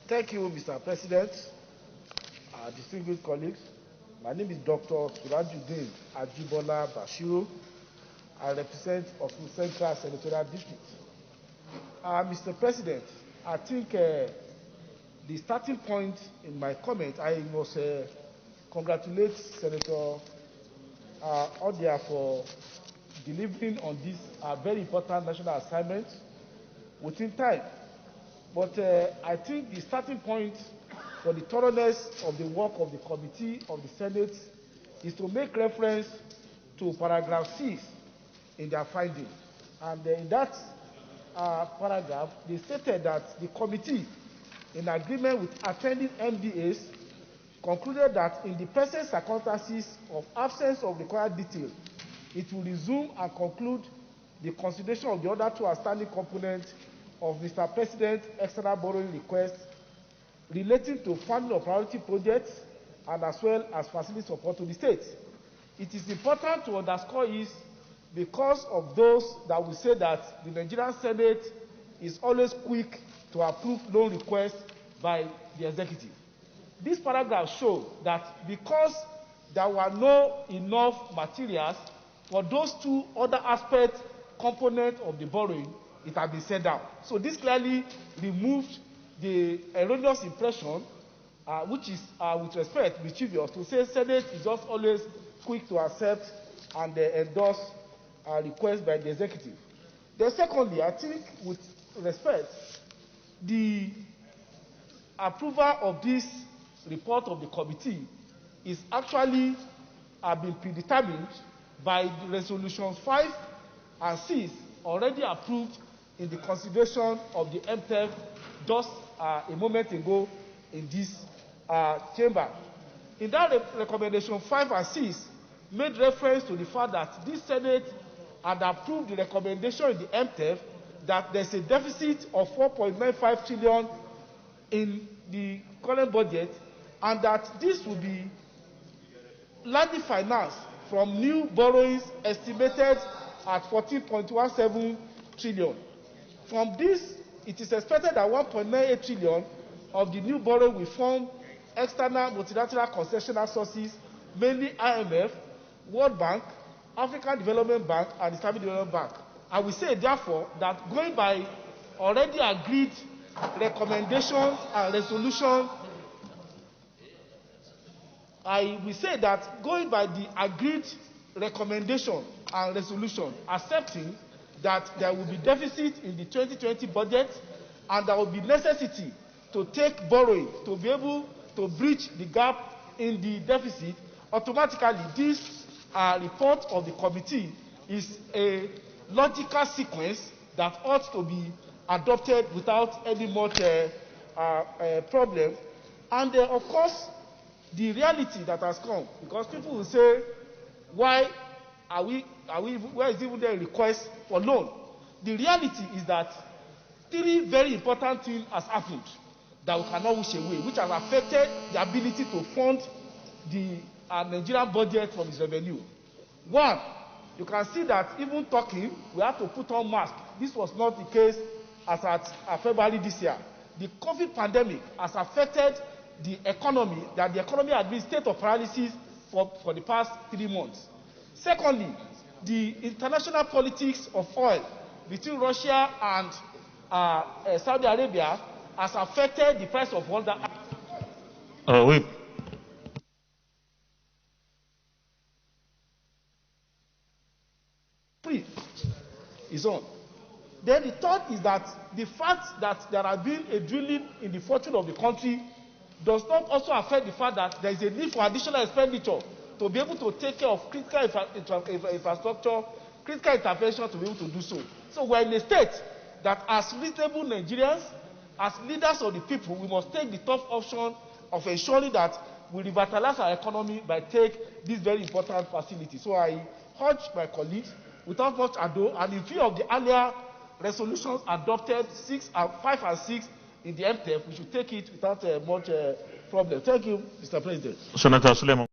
Thank you, Mr. President. Distinguished colleagues, my name is Dr. Surajuddin Ajibola Bashiru. I represent Osun Central Senatorial District. Mr. President, I think the starting point in my comment, I must congratulate Senator Odia for delivering on this very important national assignment within time. But I think the starting point for the thoroughness of the work of the committee of the Senate is to make reference to paragraph 6 in their findings. And in that paragraph, they stated that the committee, in agreement with attending MDAs, concluded that in the present circumstances of absence of required detail, it will resume and conclude the consideration of the other two outstanding components of Mr. President's external borrowing request relating to funding of priority projects and as well as facility support to the state. It is important to underscore is because of those that will say that the Nigerian Senate is always quick to approve loan requests by the executive. This paragraph shows that because there were no enough materials for those two other aspects, components of the borrowing, it has been set down. So this clearly removed the erroneous impression, which is with respect mischievous, to say Senate is just always quick to accept and endorse requests by the executive. Then secondly, I think with respect, the approval of this report of the committee is actually been predetermined by the resolutions 5 and 6 already approved in the consideration of the MTF just a moment ago in this chamber. In that recommendation 5 and 6 made reference to the fact that this Senate had approved the recommendation in the MTF that there's a deficit of 4.95 trillion in the current budget, and that this will be largely financed from new borrowings estimated at 14.17 trillion. From this, it is expected that 1.98 trillion of the new borrowing will form external multilateral concessional sources, mainly IMF, World Bank, African Development Bank, and Islamic Development Bank. I will say, therefore, that going by already agreed recommendations and resolutions, I will say that going by the agreed recommendation and resolution, accepting that there will be deficit in the 2020 budget and there will be necessity to take borrowing to be able to bridge the gap in the deficit, automatically this report of the committee is a logical sequence that ought to be adopted without any much problem. And of course, the reality that has come, because people will say, why where is even there a request for loan? The reality is that three very important things has happened that we cannot wish away, which has affected the ability to fund the Nigerian budget from its revenue. One, you can see that even talking, we have to put on masks. This was not the case as at February this year. The COVID pandemic has affected the economy, that the economy has been in state of paralysis for the past 3 months. Secondly, the international politics of oil between Russia and Saudi Arabia has affected the price of oil. Wait. Is on. Then the third is that the fact that there has been a drilling in the fortune of the country does not also affect the fact that there is a need for additional expenditure to be able to take care of critical infrastructure, critical intervention to be able to do so. So we're in a state that as reasonable Nigerians, as leaders of the people, we must take the tough option of ensuring that we revitalize our economy by taking this very important facility. So I urge my colleagues, without much ado, and in view of the earlier resolutions adopted 5 and 6 in the MTF, we should take it without much problem. Thank you, Mr. President. Senator Suleiman.